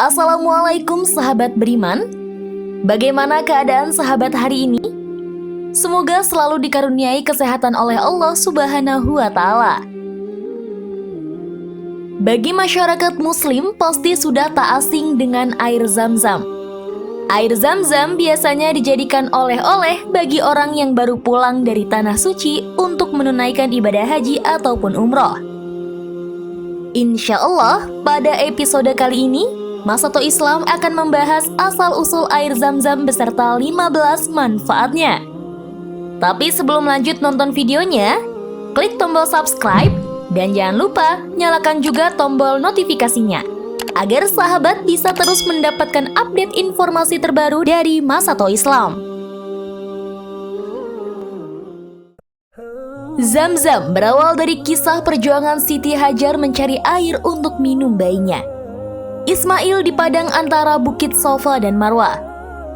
Assalamualaikum sahabat beriman. Bagaimana keadaan sahabat hari ini? Semoga selalu dikaruniai kesehatan oleh Allah Subhanahu wa Ta'ala. Bagi masyarakat Muslim pasti sudah tak asing dengan air Zam-Zam. Air Zam-Zam biasanya dijadikan oleh-oleh bagi orang yang baru pulang dari tanah suci untuk menunaikan ibadah haji ataupun umroh. Insya Allah, pada episode kali ini, Masato Islam akan membahas asal-usul air Zam-Zam beserta 15 manfaatnya. Tapi sebelum lanjut nonton videonya, klik tombol subscribe dan jangan lupa nyalakan juga tombol notifikasinya agar sahabat bisa terus mendapatkan update informasi terbaru dari Masato Islam. Zam-Zam berawal dari kisah perjuangan Siti Hajar mencari air untuk minum bayinya Ismail di padang antara Bukit Safa dan Marwa.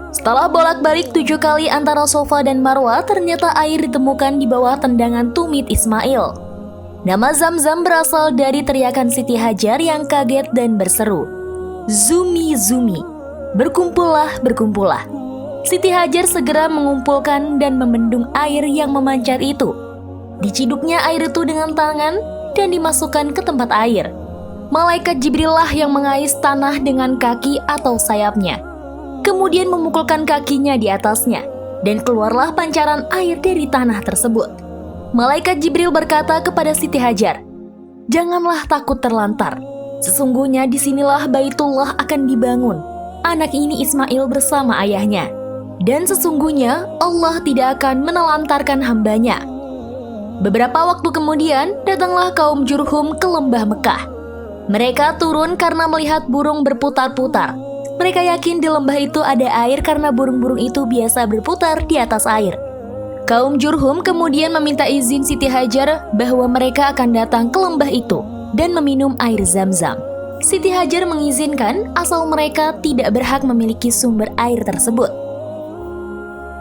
Setelah bolak-balik 7 kali antara Safa dan Marwa, ternyata air ditemukan di bawah tendangan tumit Ismail. Nama Zam-Zam berasal dari teriakan Siti Hajar yang kaget dan berseru, "Zumi, Zumi, berkumpullah, berkumpullah." Siti Hajar segera mengumpulkan dan membendung air yang memancar itu. Diciduknya air itu dengan tangan dan dimasukkan ke tempat air. Malaikat Jibril lah yang mengais tanah dengan kaki atau sayapnya. Kemudian memukulkan kakinya di atasnya, dan keluarlah pancaran air dari tanah tersebut. Malaikat Jibril berkata kepada Siti Hajar, "Janganlah takut terlantar. Sesungguhnya disinilah Baitullah akan dibangun. Anak ini Ismail bersama ayahnya. Dan sesungguhnya Allah tidak akan menelantarkan hambanya." Beberapa waktu kemudian, datanglah kaum Jurhum ke lembah Mekah. Mereka turun karena melihat burung berputar-putar. Mereka yakin di lembah itu ada air karena burung-burung itu biasa berputar di atas air. Kaum Jurhum kemudian meminta izin Siti Hajar bahwa mereka akan datang ke lembah itu dan meminum air Zam-Zam. Siti Hajar mengizinkan asal mereka tidak berhak memiliki sumber air tersebut.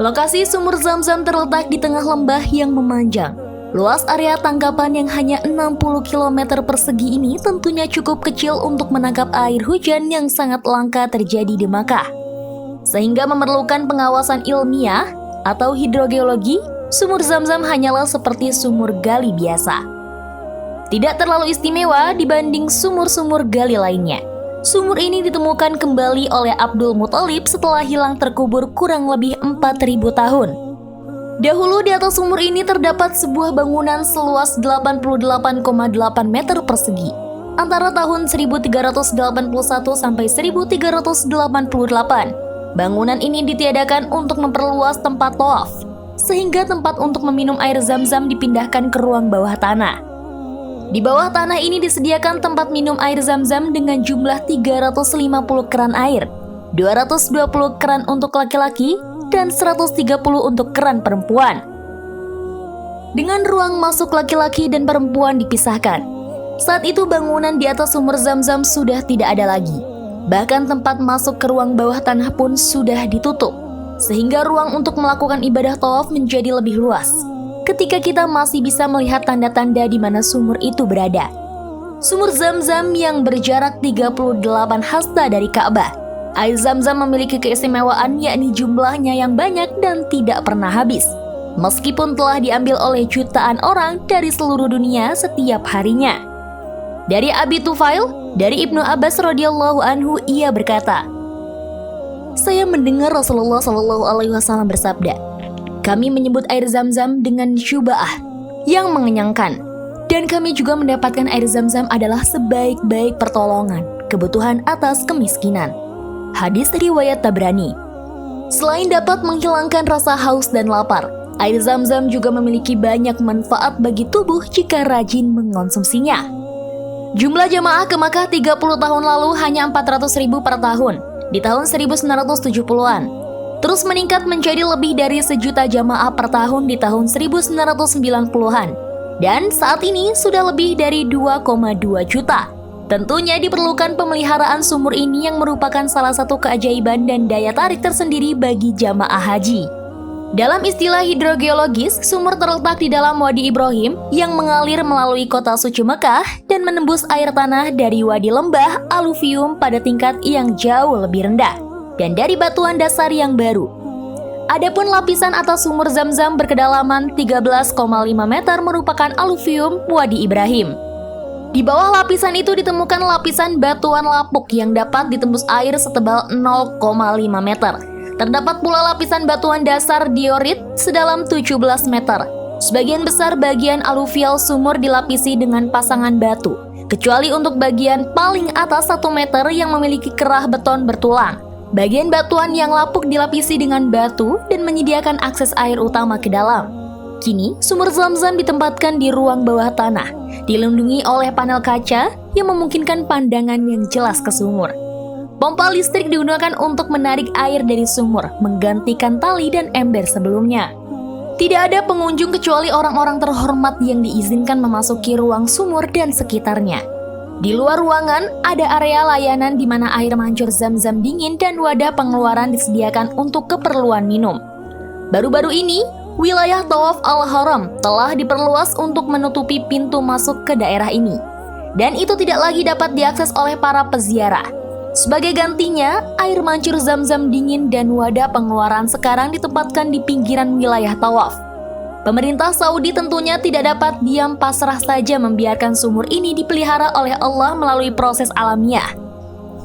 Lokasi sumur Zam-Zam terletak di tengah lembah yang memanjang. Luas area tangkapan yang hanya 60 km persegi ini tentunya cukup kecil untuk menangkap air hujan yang sangat langka terjadi di Makkah. Sehingga memerlukan pengawasan ilmiah atau hidrogeologi, sumur Zam-Zam hanyalah seperti sumur gali biasa. Tidak terlalu istimewa dibanding sumur-sumur gali lainnya. Sumur ini ditemukan kembali oleh Abdul Muthalib setelah hilang terkubur kurang lebih 4.000 tahun. Dahulu di atas sumur ini terdapat sebuah bangunan seluas 88,8 meter persegi. Antara tahun 1381 sampai 1388, bangunan ini ditiadakan untuk memperluas tempat tawaf, sehingga tempat untuk meminum air Zam-Zam dipindahkan ke ruang bawah tanah. Di bawah tanah ini disediakan tempat minum air Zam-Zam dengan jumlah 350 keran air, 220 keran untuk laki-laki, dan 130 untuk keran perempuan. Dengan ruang masuk laki-laki dan perempuan dipisahkan. Saat itu bangunan di atas sumur Zam-Zam sudah tidak ada lagi. Bahkan tempat masuk ke ruang bawah tanah pun sudah ditutup, sehingga ruang untuk melakukan ibadah tawaf menjadi lebih luas. Ketika kita masih bisa melihat tanda-tanda di mana sumur itu berada. Sumur Zam-Zam yang berjarak 38 hasta dari Ka'bah. Air Zam-Zam memiliki keistimewaan yakni jumlahnya yang banyak dan tidak pernah habis. Meskipun telah diambil oleh jutaan orang dari seluruh dunia setiap harinya. Dari Abi Tufail, dari Ibnu Abbas radhiyallahu anhu, ia berkata, "Saya mendengar Rasulullah Shallallahu alaihi wasallam bersabda, kami menyebut air Zam-Zam dengan syuba'ah, yang mengenyangkan. Dan kami juga mendapatkan air Zam-Zam adalah sebaik-baik pertolongan, kebutuhan atas kemiskinan." Hadis riwayat Tabrani. Selain dapat menghilangkan rasa haus dan lapar, air Zam-Zam juga memiliki banyak manfaat bagi tubuh jika rajin mengonsumsinya. Jumlah jamaah ke Makkah 30 tahun lalu hanya 400.000 per tahun, di tahun 1970-an. Terus meningkat menjadi lebih dari 1 juta jamaah per tahun di tahun 1990-an. Dan saat ini sudah lebih dari 2,2 juta. Tentunya diperlukan pemeliharaan sumur ini yang merupakan salah satu keajaiban dan daya tarik tersendiri bagi jamaah haji. Dalam istilah hidrogeologis, sumur terletak di dalam Wadi Ibrahim yang mengalir melalui kota suci Mekah dan menembus air tanah dari wadi lembah aluvium pada tingkat yang jauh lebih rendah dan dari batuan dasar yang baru. Adapun lapisan atas sumur Zam-Zam berkedalaman 13,5 meter merupakan aluvium Wadi Ibrahim. Di bawah lapisan itu ditemukan lapisan batuan lapuk yang dapat ditembus air setebal 0,5 meter. Terdapat pula lapisan batuan dasar diorit sedalam 17 meter. Sebagian besar bagian aluvial sumur dilapisi dengan pasangan batu, kecuali untuk bagian paling atas 1 meter yang memiliki kerah beton bertulang. Bagian batuan yang lapuk dilapisi dengan batu dan menyediakan akses air utama ke dalam. Kini, sumur Zam-Zam ditempatkan di ruang bawah tanah, dilindungi oleh panel kaca yang memungkinkan pandangan yang jelas ke sumur. Pompa listrik digunakan untuk menarik air dari sumur, menggantikan tali dan ember sebelumnya. Tidak ada pengunjung kecuali orang-orang terhormat yang diizinkan memasuki ruang sumur dan sekitarnya. Di luar ruangan, ada area layanan di mana air mancur Zam-Zam dingin dan wadah pengeluaran disediakan untuk keperluan minum. Baru-baru ini, wilayah Tawaf Al-Haram telah diperluas untuk menutupi pintu masuk ke daerah ini. Dan itu tidak lagi dapat diakses oleh para peziarah. Sebagai gantinya, air mancur Zam-Zam dingin dan wadah pengeluaran sekarang ditempatkan di pinggiran wilayah tawaf. Pemerintah Saudi tentunya tidak dapat diam pasrah saja membiarkan sumur ini dipelihara oleh Allah melalui proses alamiah.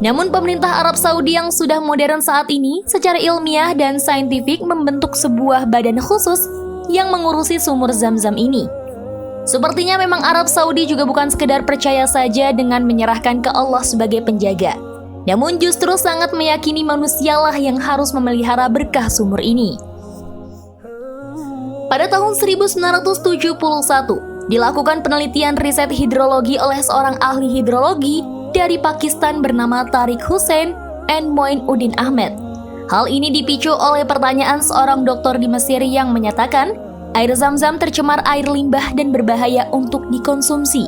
Namun pemerintah Arab Saudi yang sudah modern saat ini secara ilmiah dan saintifik membentuk sebuah badan khusus yang mengurusi sumur Zam-Zam ini. Sepertinya memang Arab Saudi juga bukan sekedar percaya saja dengan menyerahkan ke Allah sebagai penjaga. Namun justru sangat meyakini manusialah yang harus memelihara berkah sumur ini. Pada tahun 1971, dilakukan penelitian riset hidrologi oleh seorang ahli hidrologi dari Pakistan bernama Tariq Hussein and Moinuddin Ahmed. Hal ini dipicu oleh pertanyaan seorang dokter di Mesir yang menyatakan air Zam-Zam tercemar air limbah dan berbahaya untuk dikonsumsi.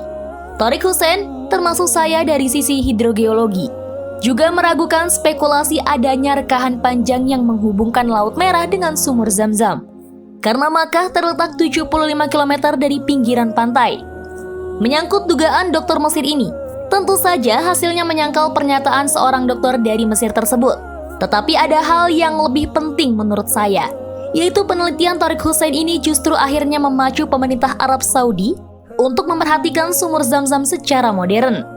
Tariq Hussein, termasuk saya dari sisi hidrogeologi, juga meragukan spekulasi adanya rekahan panjang yang menghubungkan Laut Merah dengan sumur Zam-Zam. Karena Makkah terletak 75 km dari pinggiran pantai. Menyangkut dugaan dokter Mesir ini, tentu saja hasilnya menyangkal pernyataan seorang dokter dari Mesir tersebut. Tetapi ada hal yang lebih penting menurut saya, yaitu penelitian Tariq Hussein ini justru akhirnya memacu pemerintah Arab Saudi untuk memperhatikan sumur Zam-Zam secara modern.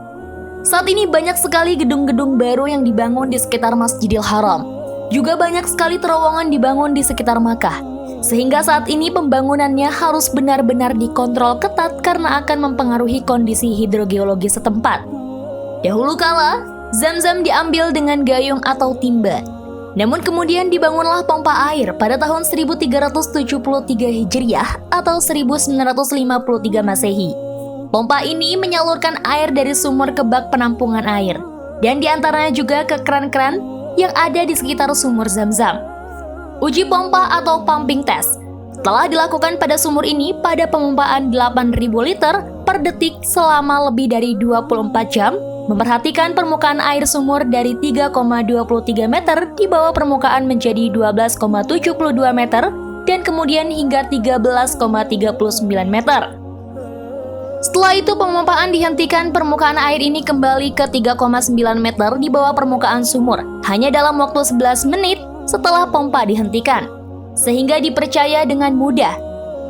Saat ini banyak sekali gedung-gedung baru yang dibangun di sekitar Masjidil Haram. Juga banyak sekali terowongan dibangun di sekitar Makkah. Sehingga saat ini pembangunannya harus benar-benar dikontrol ketat karena akan mempengaruhi kondisi hidrogeologi setempat. Dahulu kala, Zam-Zam diambil dengan gayung atau timba. Namun kemudian dibangunlah pompa air pada tahun 1373 Hijriah atau 1953 Masehi. Pompa ini menyalurkan air dari sumur ke bak penampungan air, dan diantaranya juga ke keran-keran yang ada di sekitar sumur Zam-Zam. Uji pompa atau pumping test telah dilakukan pada sumur ini pada pemompaan 8.000 liter per detik selama lebih dari 24 jam, memperhatikan permukaan air sumur dari 3,23 meter di bawah permukaan menjadi 12,72 meter dan kemudian hingga 13,39 meter. Setelah itu pemompaan dihentikan, permukaan air ini kembali ke 3,9 meter di bawah permukaan sumur hanya dalam waktu 11 menit setelah pompa dihentikan, sehingga dipercaya dengan mudah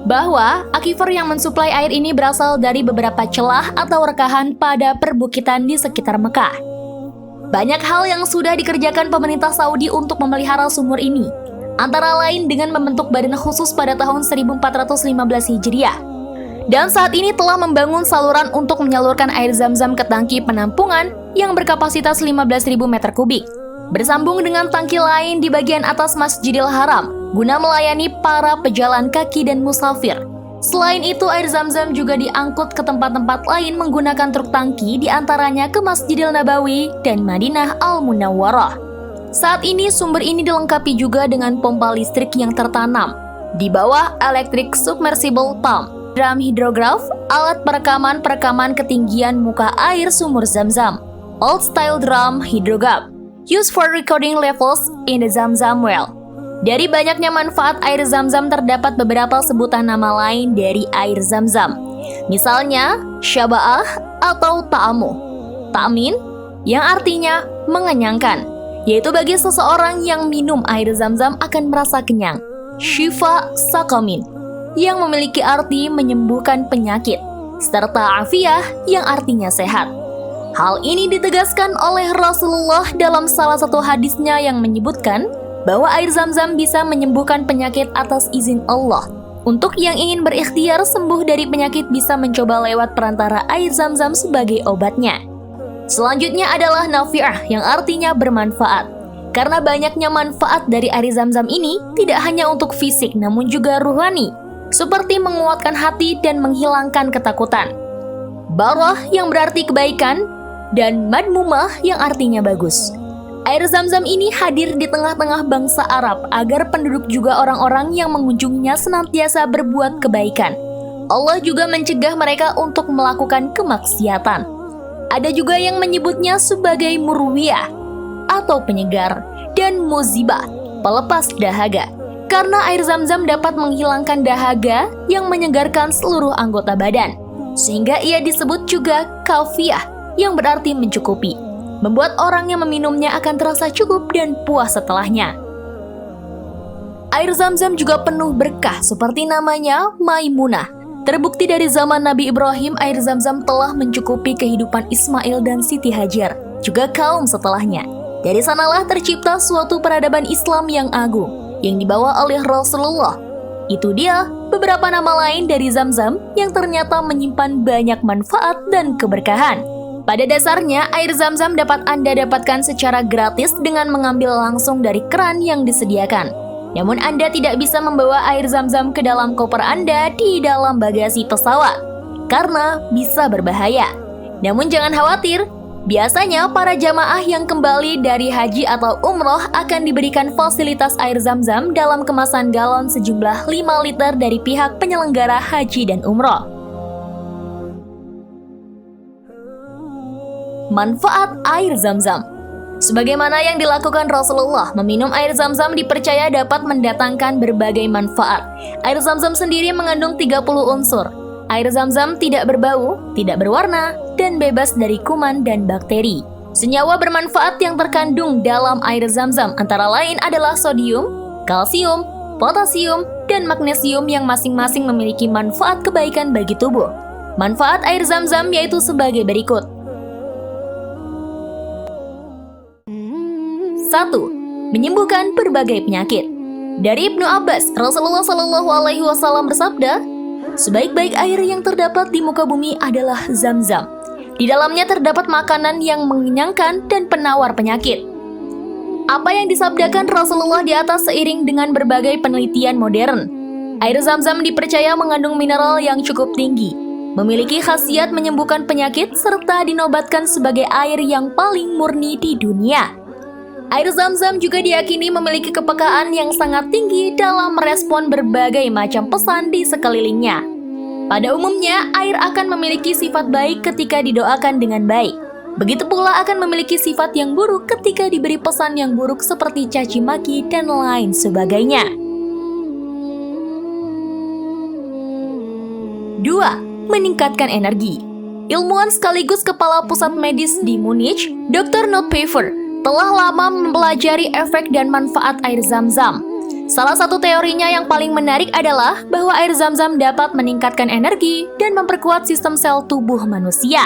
bahwa akifer yang mensuplai air ini berasal dari beberapa celah atau rekahan pada perbukitan di sekitar Mekah. Banyak hal yang sudah dikerjakan pemerintah Saudi untuk memelihara sumur ini, antara lain dengan membentuk badan khusus pada tahun 1415 Hijriah. Dan saat ini telah membangun saluran untuk menyalurkan air Zam-Zam ke tangki penampungan yang berkapasitas 15.000 meter kubik, bersambung dengan tangki lain di bagian atas Masjidil Haram guna melayani para pejalan kaki dan musafir. Selain itu, air Zam-Zam juga diangkut ke tempat-tempat lain menggunakan truk tangki, diantaranya ke Masjidil Nabawi dan Madinah Al-Munawwarah. Saat ini sumber ini dilengkapi juga dengan pompa listrik yang tertanam di bawah electric submersible pump, drum hidrograph, alat perekaman ketinggian muka air sumur Zam-Zam, old style drum hidrograph, used for recording levels in the Zam-Zam well. Dari banyaknya manfaat air Zam-Zam terdapat beberapa sebutan nama lain dari air Zam-Zam. Misalnya, syaba'ah atau ta'amu, ta'min yang artinya mengenyangkan, yaitu bagi seseorang yang minum air Zam-Zam akan merasa kenyang. Syifa saqamin yang memiliki arti menyembuhkan penyakit, serta afiah yang artinya sehat. Hal ini ditegaskan oleh Rasulullah dalam salah satu hadisnya yang menyebutkan bahwa air Zam-Zam bisa menyembuhkan penyakit atas izin Allah. Untuk yang ingin berikhtiar sembuh dari penyakit bisa mencoba lewat perantara air Zam-Zam sebagai obatnya. Selanjutnya adalah nafi'ah yang artinya bermanfaat. Karena banyaknya manfaat dari air Zam-Zam ini tidak hanya untuk fisik namun juga ruhani, seperti menguatkan hati dan menghilangkan ketakutan. Barah yang berarti kebaikan dan madmumah yang artinya bagus. Air Zam-Zam ini hadir di tengah-tengah bangsa Arab agar penduduk juga orang-orang yang mengunjunginya senantiasa berbuat kebaikan. Allah juga mencegah mereka untuk melakukan kemaksiatan. Ada juga yang menyebutnya sebagai murwiyah atau penyegar dan muzibah, pelepas dahaga. Karena air Zam-Zam dapat menghilangkan dahaga yang menyegarkan seluruh anggota badan. Sehingga ia disebut juga kafiyah yang berarti mencukupi. Membuat orang yang meminumnya akan terasa cukup dan puas setelahnya. Air Zam-Zam juga penuh berkah seperti namanya Maimunah. Terbukti dari zaman Nabi Ibrahim, air Zam-Zam telah mencukupi kehidupan Ismail dan Siti Hajar, juga kaum setelahnya. Dari sanalah tercipta suatu peradaban Islam yang agung, yang dibawa oleh Rasulullah. Itu dia beberapa nama lain dari Zam-Zam yang ternyata menyimpan banyak manfaat dan keberkahan. Pada dasarnya, air Zam-Zam dapat Anda dapatkan secara gratis dengan mengambil langsung dari keran yang disediakan. Namun Anda tidak bisa membawa air Zam-Zam ke dalam koper Anda di dalam bagasi pesawat, karena bisa berbahaya. Namun jangan khawatir, biasanya para jamaah yang kembali dari haji atau umroh akan diberikan fasilitas air Zam-Zam dalam kemasan galon sejumlah 5 liter dari pihak penyelenggara haji dan umroh. Manfaat air Zam-Zam. Sebagaimana yang dilakukan Rasulullah, meminum air Zam-Zam dipercaya dapat mendatangkan berbagai manfaat. Air Zam-Zam sendiri mengandung 30 unsur. Air Zam-Zam tidak berbau, tidak berwarna, dan bebas dari kuman dan bakteri. Senyawa bermanfaat yang terkandung dalam air Zam-Zam antara lain adalah sodium, kalsium, potasium, dan magnesium yang masing-masing memiliki manfaat kebaikan bagi tubuh. Manfaat air Zam-Zam yaitu sebagai berikut. 1. Menyembuhkan berbagai penyakit. Dari Ibnu Abbas, Rasulullah SAW bersabda, sebaik-baik air yang terdapat di muka bumi adalah Zam-Zam. Di dalamnya terdapat makanan yang mengenyangkan dan penawar penyakit. Apa yang disabdakan Rasulullah di atas seiring dengan berbagai penelitian modern. Air Zam-Zam dipercaya mengandung mineral yang cukup tinggi, memiliki khasiat menyembuhkan penyakit, serta dinobatkan sebagai air yang paling murni di dunia. Air Zam-Zam juga diyakini memiliki kepekaan yang sangat tinggi dalam merespon berbagai macam pesan di sekelilingnya. Pada umumnya, air akan memiliki sifat baik ketika didoakan dengan baik. Begitu pula akan memiliki sifat yang buruk ketika diberi pesan yang buruk seperti caci maki dan lain sebagainya. 2. Meningkatkan energi. Ilmuwan sekaligus kepala pusat medis di Munich, Dr. Notpfeffer, telah lama mempelajari efek dan manfaat air Zam-Zam. Salah satu teorinya yang paling menarik adalah bahwa air Zam-Zam dapat meningkatkan energi dan memperkuat sistem sel tubuh manusia,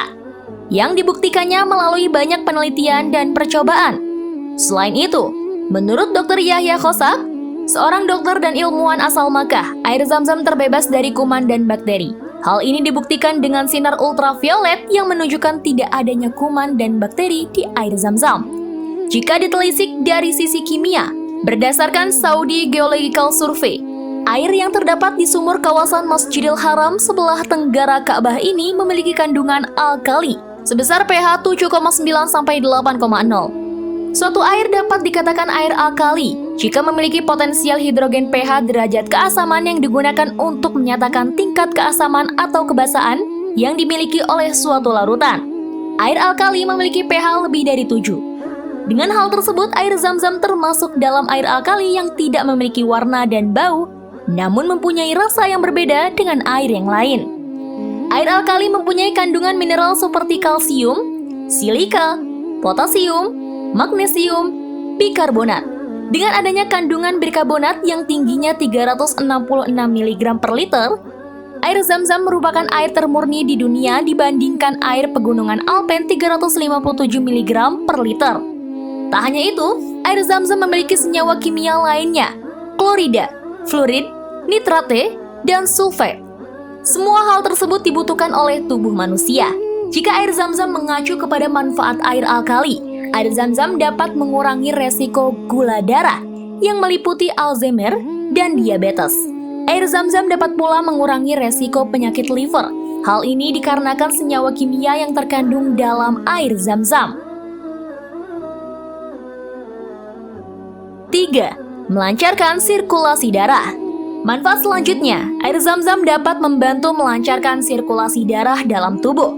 yang dibuktikannya melalui banyak penelitian dan percobaan. Selain itu, menurut Dr. Yahya Khosak, seorang dokter dan ilmuwan asal Makkah, air Zam-Zam terbebas dari kuman dan bakteri. Hal ini dibuktikan dengan sinar ultraviolet yang menunjukkan tidak adanya kuman dan bakteri di air Zam-Zam. Jika ditelisik dari sisi kimia, berdasarkan Saudi Geological Survey, air yang terdapat di sumur kawasan Masjidil Haram sebelah tenggara Ka'bah ini memiliki kandungan alkali sebesar pH 7,9 sampai 8,0. Suatu air dapat dikatakan air alkali jika memiliki potensial hidrogen pH derajat keasaman yang digunakan untuk menyatakan tingkat keasaman atau kebasaan yang dimiliki oleh suatu larutan. Air alkali memiliki pH lebih dari 7. Dengan hal tersebut, air Zam-Zam termasuk dalam air alkali yang tidak memiliki warna dan bau, namun mempunyai rasa yang berbeda dengan air yang lain. Air alkali mempunyai kandungan mineral seperti kalsium, silika, potasium, magnesium, bikarbonat. Dengan adanya kandungan bikarbonat yang tingginya 366 mg per liter, air Zam-Zam merupakan air termurni di dunia dibandingkan air pegunungan Alpen 357 mg per liter. Tak hanya itu, air Zam-Zam memiliki senyawa kimia lainnya, klorida, fluorid, nitrate, dan sulfat. Semua hal tersebut dibutuhkan oleh tubuh manusia. Jika air Zam-Zam mengacu kepada manfaat air alkali, air Zam-Zam dapat mengurangi resiko gula darah yang meliputi Alzheimer dan diabetes. Air Zam-Zam dapat pula mengurangi resiko penyakit liver. Hal ini dikarenakan senyawa kimia yang terkandung dalam air Zam-Zam. 3. Melancarkan sirkulasi darah. Manfaat selanjutnya, air Zam-Zam dapat membantu melancarkan sirkulasi darah dalam tubuh.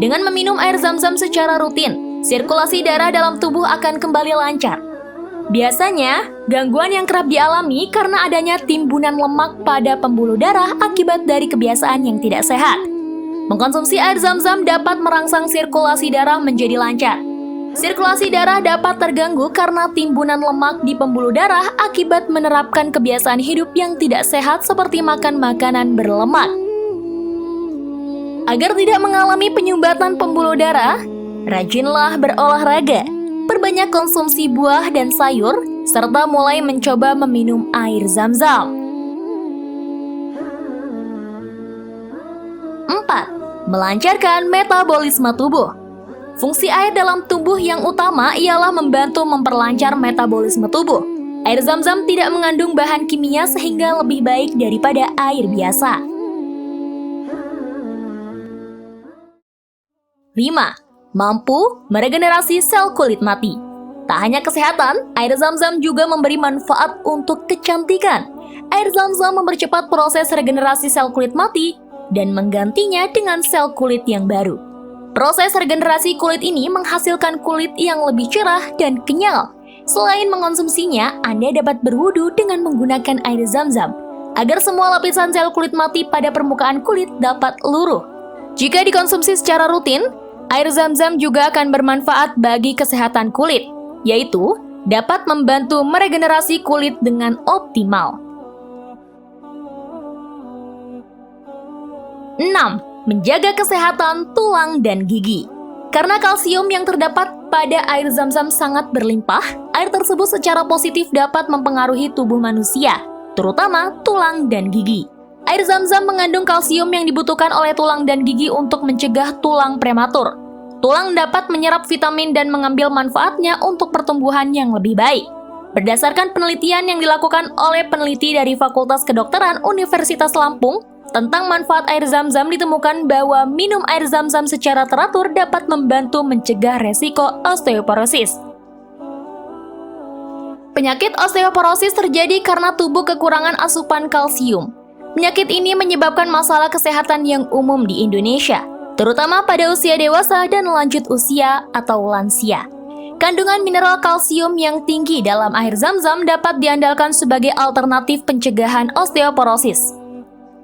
Dengan meminum air Zam-Zam secara rutin, sirkulasi darah dalam tubuh akan kembali lancar. Biasanya, gangguan yang kerap dialami karena adanya timbunan lemak pada pembuluh darah akibat dari kebiasaan yang tidak sehat. Mengkonsumsi air Zam-Zam dapat merangsang sirkulasi darah menjadi lancar. Sirkulasi darah dapat terganggu karena timbunan lemak di pembuluh darah akibat menerapkan kebiasaan hidup yang tidak sehat seperti makan makanan berlemak. Agar tidak mengalami penyumbatan pembuluh darah, rajinlah berolahraga, perbanyak konsumsi buah dan sayur, serta mulai mencoba meminum air Zam-Zam. 4. Melancarkan metabolisme tubuh. Fungsi air dalam tubuh yang utama ialah membantu memperlancar metabolisme tubuh. Air Zam-Zam tidak mengandung bahan kimia sehingga lebih baik daripada air biasa. 5. Mampu meregenerasi sel kulit mati. Tak hanya kesehatan, air Zam-Zam juga memberi manfaat untuk kecantikan. Air Zam-Zam mempercepat proses regenerasi sel kulit mati dan menggantinya dengan sel kulit yang baru. Proses regenerasi kulit ini menghasilkan kulit yang lebih cerah dan kenyal. Selain mengonsumsinya, Anda dapat berwudu dengan menggunakan air Zam-Zam agar semua lapisan sel kulit mati pada permukaan kulit dapat luruh. Jika dikonsumsi secara rutin, air Zam-Zam juga akan bermanfaat bagi kesehatan kulit, yaitu dapat membantu meregenerasi kulit dengan optimal. 6. Menjaga kesehatan tulang dan gigi. Karena kalsium yang terdapat pada air Zam-Zam sangat berlimpah, air tersebut secara positif dapat mempengaruhi tubuh manusia, terutama tulang dan gigi. Air Zam-Zam mengandung kalsium yang dibutuhkan oleh tulang dan gigi untuk mencegah tulang prematur. Tulang dapat menyerap vitamin dan mengambil manfaatnya untuk pertumbuhan yang lebih baik. Berdasarkan penelitian yang dilakukan oleh peneliti dari Fakultas Kedokteran Universitas Lampung, tentang manfaat air Zam-Zam ditemukan bahwa minum air Zam-Zam secara teratur dapat membantu mencegah resiko osteoporosis. Penyakit osteoporosis terjadi karena tubuh kekurangan asupan kalsium. Penyakit ini menyebabkan masalah kesehatan yang umum di Indonesia, terutama pada usia dewasa dan lanjut usia atau lansia. Kandungan mineral kalsium yang tinggi dalam air Zam-Zam dapat diandalkan sebagai alternatif pencegahan osteoporosis.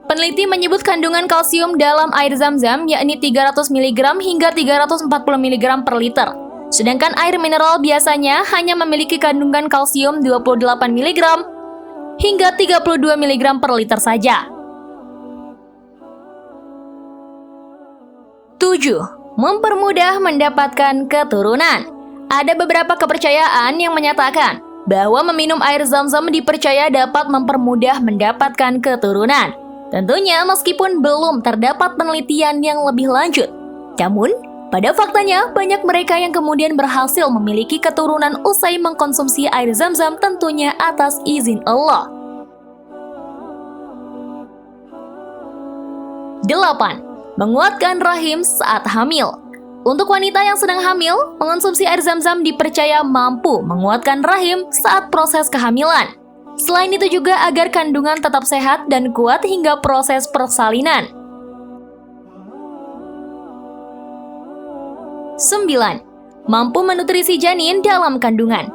Peneliti menyebut kandungan kalsium dalam air Zam-Zam yakni 300 mg hingga 340 mg per liter. Sedangkan air mineral biasanya hanya memiliki kandungan kalsium 28 mg hingga 32 mg per liter saja. 7. Mempermudah mendapatkan keturunan. Ada beberapa kepercayaan yang menyatakan bahwa meminum air Zam-Zam dipercaya dapat mempermudah mendapatkan keturunan. Tentunya meskipun belum terdapat penelitian yang lebih lanjut, namun pada faktanya banyak mereka yang kemudian berhasil memiliki keturunan usai mengkonsumsi air Zam-Zam tentunya atas izin Allah. 8. Menguatkan rahim saat hamil. Untuk wanita yang sedang hamil, mengonsumsi air Zam-Zam dipercaya mampu menguatkan rahim saat proses kehamilan. Selain itu juga agar kandungan tetap sehat dan kuat hingga proses persalinan. 9. mampu menutrisi janin dalam kandungan.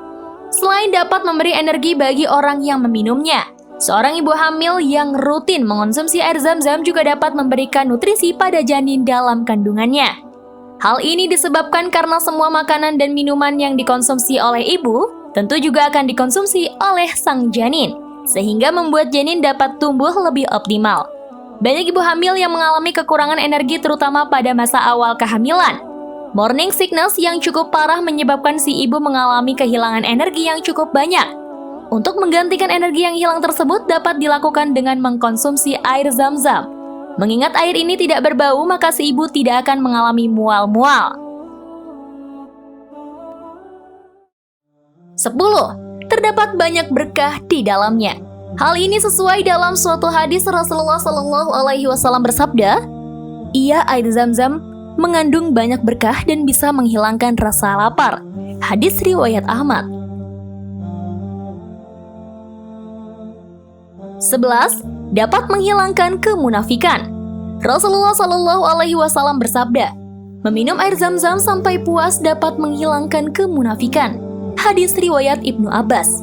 Selain dapat memberi energi bagi orang yang meminumnya, seorang ibu hamil yang rutin mengonsumsi air Zam-Zam juga dapat memberikan nutrisi pada janin dalam kandungannya. Hal ini disebabkan karena semua makanan dan minuman yang dikonsumsi oleh ibu tentu juga akan dikonsumsi oleh sang janin, sehingga membuat janin dapat tumbuh lebih optimal. Banyak ibu hamil yang mengalami kekurangan energi terutama pada masa awal kehamilan. Morning sickness yang cukup parah menyebabkan si ibu mengalami kehilangan energi yang cukup banyak. Untuk menggantikan energi yang hilang tersebut dapat dilakukan dengan mengkonsumsi air Zam-Zam. Mengingat air ini tidak berbau, maka si ibu tidak akan mengalami mual-mual. 10. Terdapat banyak berkah di dalamnya. Hal ini sesuai dalam suatu hadis Rasulullah Shallallahu Alaihi Wasallam bersabda, "Ia air Zam-Zam mengandung banyak berkah dan bisa menghilangkan rasa lapar." Hadis riwayat Ahmad. 11. Dapat menghilangkan kemunafikan. Rasulullah Shallallahu Alaihi Wasallam bersabda, "Meminum air Zam-Zam sampai puas dapat menghilangkan kemunafikan." Hadis riwayat Ibnu Abbas.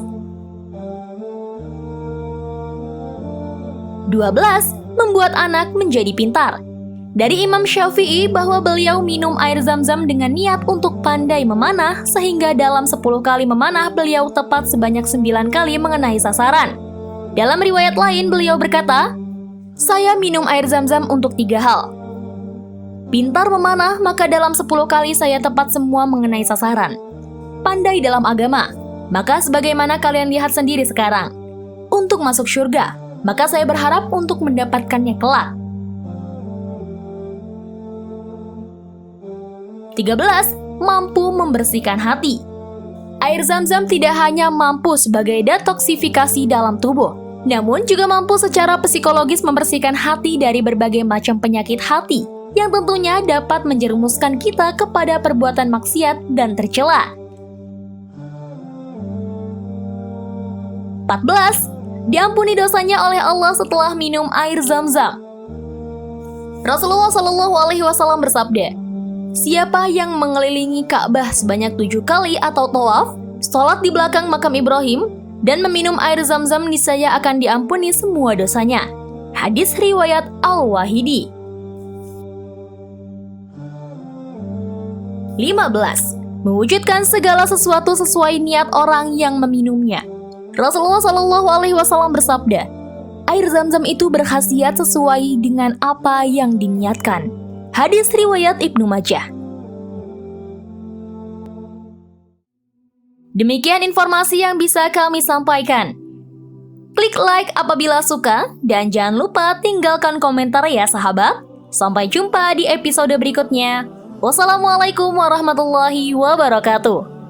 12. Membuat anak menjadi pintar. Dari Imam Syafi'i bahwa beliau minum air Zam-Zam dengan niat untuk pandai memanah, sehingga dalam 10 kali memanah beliau tepat sebanyak 9 kali mengenai sasaran. Dalam riwayat lain beliau berkata, "Saya minum air Zam-Zam untuk 3 hal. Pintar memanah, maka dalam 10 kali saya tepat semua mengenai sasaran. Pandai dalam agama, maka sebagaimana kalian lihat sendiri sekarang. Untuk masuk surga, maka saya berharap untuk mendapatkannya kelak." 13. Mampu membersihkan hati. Air Zam-Zam tidak hanya mampu sebagai detoksifikasi dalam tubuh, namun juga mampu secara psikologis membersihkan hati dari berbagai macam penyakit hati yang tentunya dapat menjerumuskan kita kepada perbuatan maksiat dan tercela. 14. Diampuni dosanya oleh Allah setelah minum air Zam-Zam. Rasulullah Shallallahu Alaihi Wasallam bersabda, "Siapa yang mengelilingi Ka'bah sebanyak 7 kali atau tawaf, sholat di belakang makam Ibrahim, dan meminum air Zam-Zam niscaya akan diampuni semua dosanya." Hadis riwayat Al-Wahidi. 15. Mewujudkan segala sesuatu sesuai niat orang yang meminumnya. Rasulullah Shallallahu Alaihi Wasallam bersabda, "Air Zam-Zam itu berkhasiat sesuai dengan apa yang diniatkan." Hadis riwayat Ibnu Majah. Demikian informasi yang bisa kami sampaikan. Klik like apabila suka, dan jangan lupa tinggalkan komentar ya sahabat. Sampai jumpa di episode berikutnya. Wassalamualaikum warahmatullahi wabarakatuh.